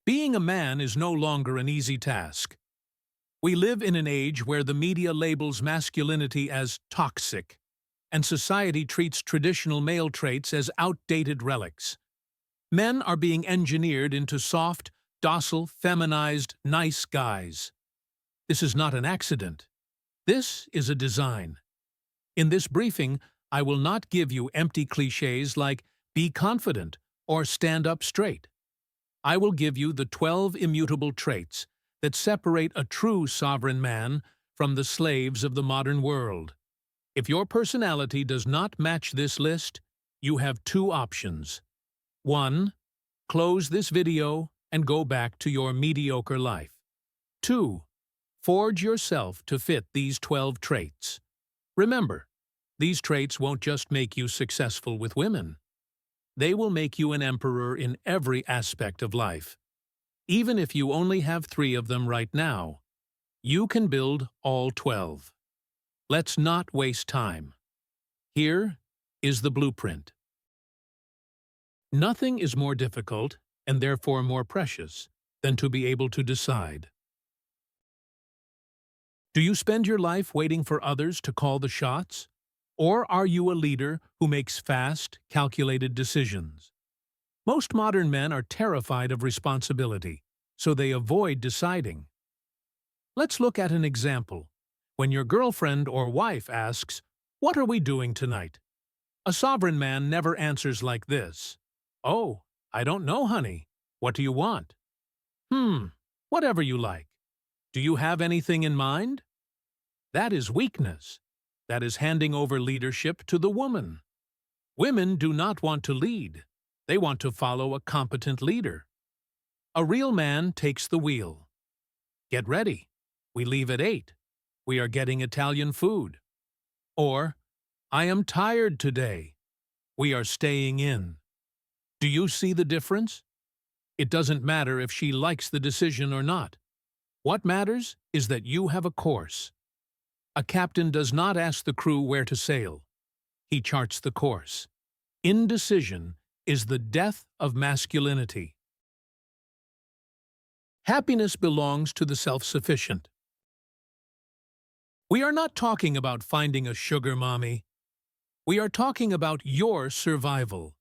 Being a man is no longer an easy task. We live in an age where the media labels masculinity as toxic, and society treats traditional male traits as outdated relics. Men are being engineered into soft, docile, feminized, nice guys. This is not an accident. This is a design. In this briefing, I will not give you empty cliches like be confident or stand up straight. I will give you the 12 immutable traits that separate a true sovereign man from the slaves of the modern world. If your personality does not match this list, you have two options. 1. Close this video and go back to your mediocre life. 2. Forge yourself to fit these 12 traits. Remember, these traits won't just make you successful with women. They will make you an emperor in every aspect of life. Even if you only have 3 of them right now, you can build all 12. Let's not waste time. Here is the blueprint. Nothing is more difficult, and therefore more precious, than to be able to decide. Do you spend your life waiting for others to call the shots? Or are you a leader who makes fast, calculated decisions? Most modern men are terrified of responsibility, so they avoid deciding. Let's look at an example. When your girlfriend or wife asks, "What are we doing tonight?" A sovereign man never answers like this. "Oh, I don't know, honey. What do you want?" Whatever you like. Do you have anything in mind? That is weakness. That is handing over leadership to the woman. Women do not want to lead. They want to follow a competent leader. A real man takes the wheel. Get ready. We leave at 8. We are getting Italian food. Or, I am tired today. We are staying in. Do you see the difference? It doesn't matter if she likes the decision or not. What matters is that you have a course. A captain does not ask the crew where to sail. He charts the course. Indecision is the death of masculinity. Happiness belongs to the self-sufficient. We are not talking about finding a sugar mommy. We are talking about your survival.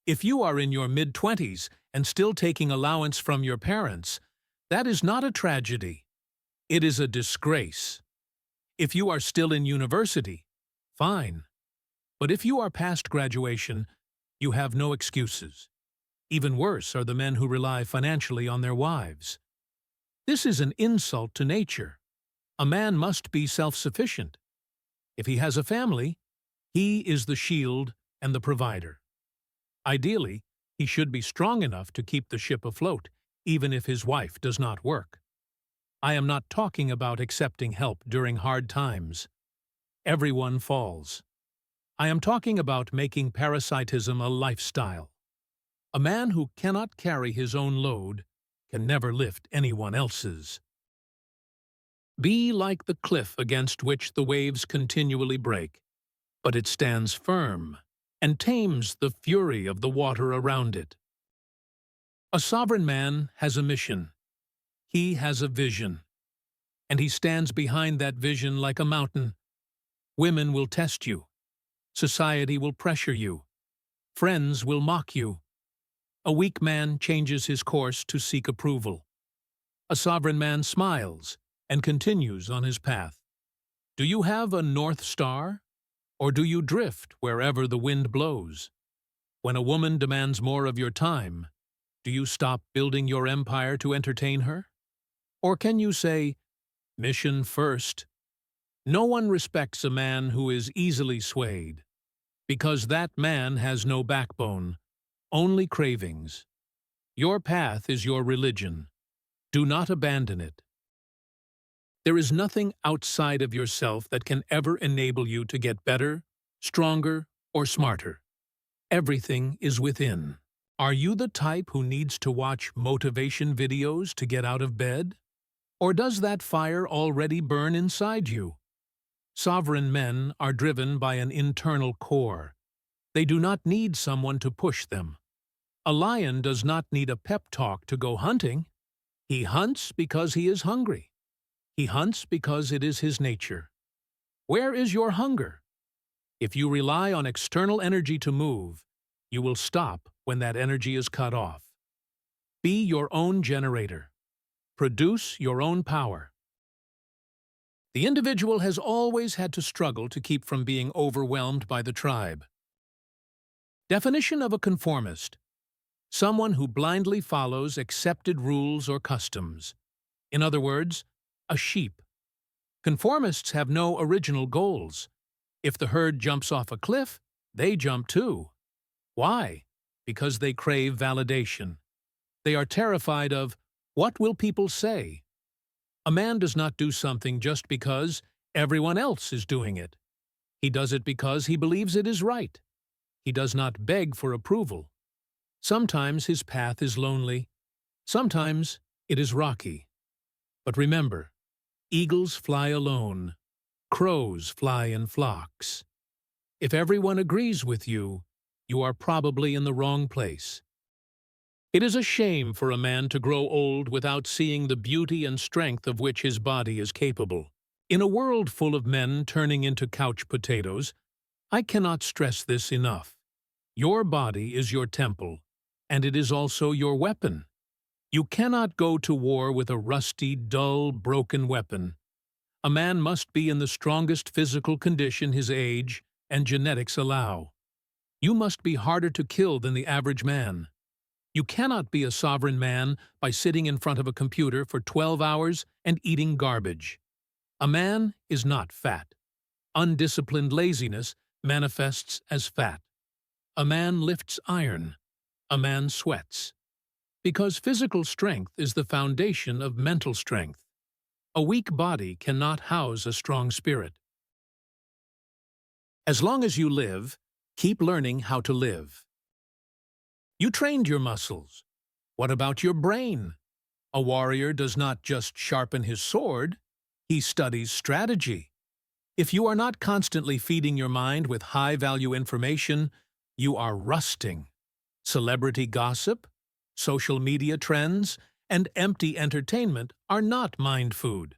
If you are in your mid-20s and still taking allowance from your parents, that is not a tragedy. It is a disgrace. If you are still in university, fine. But if you are past graduation, you have no excuses. Even worse are the men who rely financially on their wives. This is an insult to nature. A man must be self-sufficient. If he has a family, he is the shield and the provider. Ideally, he should be strong enough to keep the ship afloat, even if his wife does not work. I am not talking about accepting help during hard times. Everyone falls. I am talking about making parasitism a lifestyle. A man who cannot carry his own load can never lift anyone else's. Be like the cliff against which the waves continually break, but it stands firm and tames the fury of the water around it. A sovereign man has a mission. He has a vision, and he stands behind that vision like a mountain. Women will test you. Society will pressure you. Friends will mock you. A weak man changes his course to seek approval. A sovereign man smiles and continues on his path. Do you have a North Star, or do you drift wherever the wind blows? When a woman demands more of your time, do you stop building your empire to entertain her? Or can you say, mission first? No one respects a man who is easily swayed, because that man has no backbone, only cravings. Your path is your religion. Do not abandon it. There is nothing outside of yourself that can ever enable you to get better, stronger, or smarter. Everything is within. Are you the type who needs to watch motivation videos to get out of bed? Or does that fire already burn inside you? Sovereign men are driven by an internal core. They do not need someone to push them. A lion does not need a pep talk to go hunting. He hunts because he is hungry. He hunts because it is his nature. Where is your hunger? If you rely on external energy to move, you will stop when that energy is cut off. Be your own generator. Produce your own power. The individual has always had to struggle to keep from being overwhelmed by the tribe. Definition of a conformist: someone who blindly follows accepted rules or customs. In other words, a sheep. Conformists have no original goals. If the herd jumps off a cliff, they jump too. Why? Because they crave validation. They are terrified of, what will people say? A man does not do something just because everyone else is doing it. He does it because he believes it is right. He does not beg for approval. Sometimes his path is lonely. Sometimes it is rocky. But remember, eagles fly alone. Crows fly in flocks. If everyone agrees with you, you are probably in the wrong place. It is a shame for a man to grow old without seeing the beauty and strength of which his body is capable. In a world full of men turning into couch potatoes, I cannot stress this enough. Your body is your temple, and it is also your weapon. You cannot go to war with a rusty, dull, broken weapon. A man must be in the strongest physical condition his age and genetics allow. You must be harder to kill than the average man. You cannot be a sovereign man by sitting in front of a computer for 12 hours and eating garbage. A man is not fat. Undisciplined laziness manifests as fat. A man lifts iron. A man sweats. Because physical strength is the foundation of mental strength. A weak body cannot house a strong spirit. As long as you live, keep learning how to live. You trained your muscles. What about your brain? A warrior does not just sharpen his sword, he studies strategy. If you are not constantly feeding your mind with high-value information, you are rusting. Celebrity gossip, social media trends, and empty entertainment are not mind food.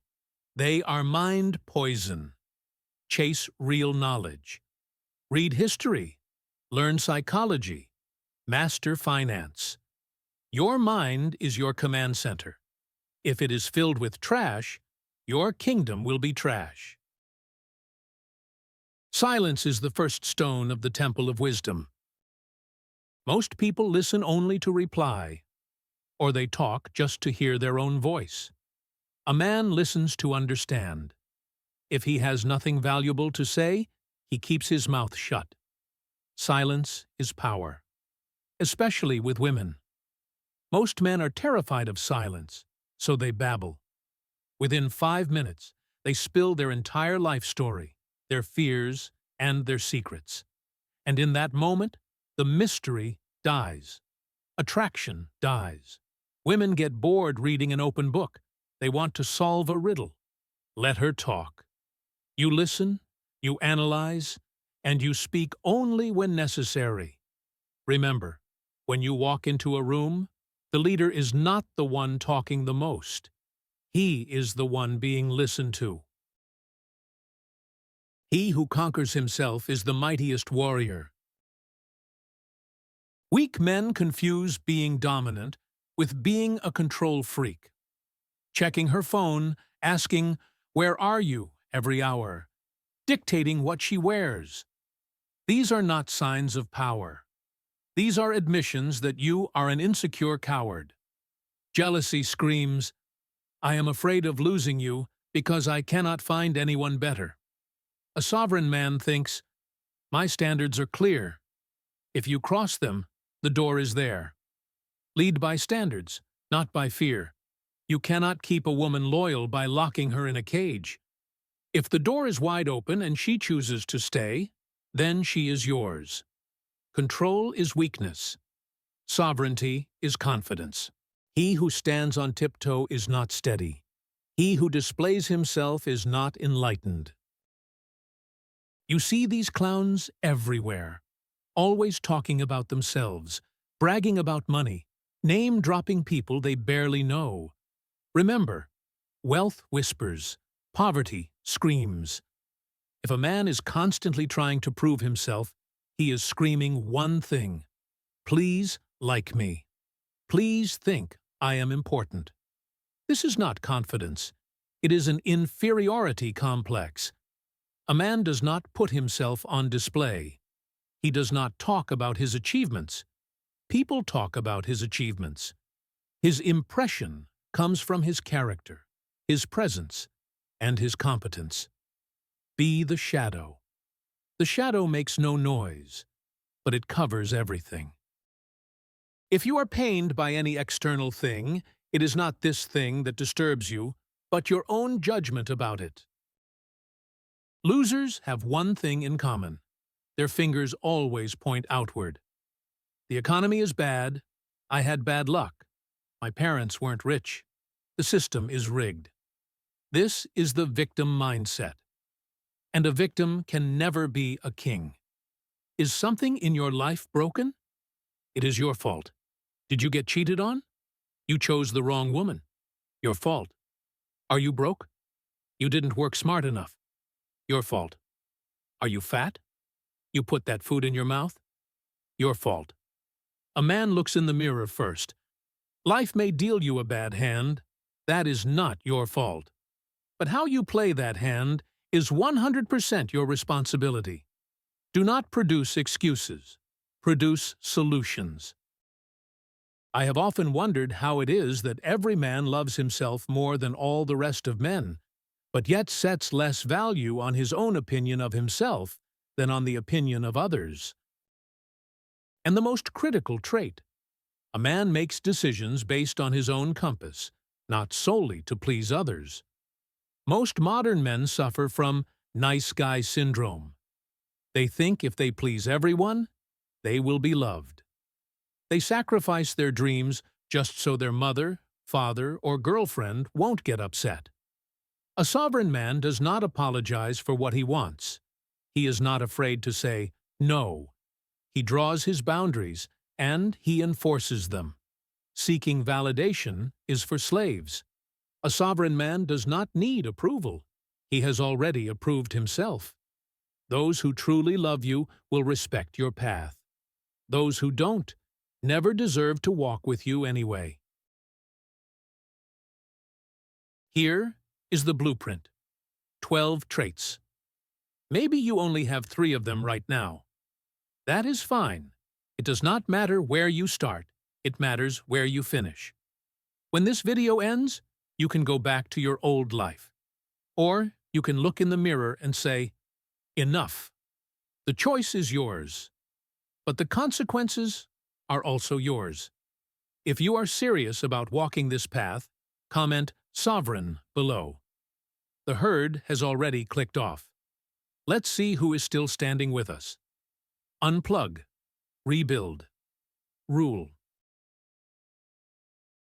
They are mind poison. Chase real knowledge. Read history. Learn psychology. Master finance. Your mind is your command center. If it is filled with trash, your kingdom will be trash. Silence is the first stone of the temple of wisdom. Most people listen only to reply, or they talk just to hear their own voice. A man listens to understand. If he has nothing valuable to say, he keeps his mouth shut. Silence is power, especially with women. Most men are terrified of silence, so they babble. Within 5 minutes, they spill their entire life story, their fears, and their secrets. And in that moment, the mystery dies. Attraction dies. Women get bored reading an open book. They want to solve a riddle. Let her talk. You listen, you analyze, and you speak only when necessary. Remember, when you walk into a room, the leader is not the one talking the most. He is the one being listened to. He who conquers himself is the mightiest warrior. Weak men confuse being dominant with being a control freak. Checking her phone, asking, "Where are you?" every hour. Dictating what she wears. These are not signs of power. These are admissions that you are an insecure coward. Jealousy screams, "I am afraid of losing you because I cannot find anyone better." A sovereign man thinks, "My standards are clear. If you cross them, the door is there." Lead by standards, not by fear. You cannot keep a woman loyal by locking her in a cage. If the door is wide open and she chooses to stay, then she is yours. Control is weakness. Sovereignty is confidence. He who stands on tiptoe is not steady. He who displays himself is not enlightened. You see these clowns everywhere, always talking about themselves, bragging about money, name-dropping people they barely know. Remember, wealth whispers, poverty screams. If a man is constantly trying to prove himself, he is screaming one thing: please like me. Please think I am important. This is not confidence. It is an inferiority complex. A man does not put himself on display. He does not talk about his achievements. People talk about his achievements. His impression comes from his character, his presence, and his competence. Be the shadow. The shadow makes no noise, but it covers everything. If you are pained by any external thing, it is not this thing that disturbs you, but your own judgment about it. Losers have one thing in common. Their fingers always point outward. The economy is bad. I had bad luck. My parents weren't rich. The system is rigged. This is the victim mindset. And a victim can never be a king. Is something in your life broken? It is your fault. Did you get cheated on? You chose the wrong woman. Your fault. Are you broke? You didn't work smart enough. Your fault. Are you fat? You put that food in your mouth? Your fault. A man looks in the mirror first. Life may deal you a bad hand. That is not your fault. But how you play that hand is 100% your responsibility. Do not produce excuses. Produce solutions. I have often wondered how it is that every man loves himself more than all the rest of men, but yet sets less value on his own opinion of himself than on the opinion of others. And the most critical trait: a man makes decisions based on his own compass, not solely to please others. Most modern men suffer from nice guy syndrome. They think if they please everyone, they will be loved. They sacrifice their dreams just so their mother, father, or girlfriend won't get upset. A sovereign man does not apologize for what he wants. He is not afraid to say no. He draws his boundaries, and he enforces them. Seeking validation is for slaves. A sovereign man does not need approval. He has already approved himself. Those who truly love you will respect your path. Those who don't never deserve to walk with you anyway. Here is the blueprint. 12 traits. Maybe you only have 3 of them right now. That is fine. It does not matter where you start. It matters where you finish. When this video ends, you can go back to your old life. Or you can look in the mirror and say, enough. The choice is yours. But the consequences are also yours. If you are serious about walking this path, comment "Sovereign" below. The herd has already clicked off. Let's see who is still standing with us. Unplug. Rebuild. Rule.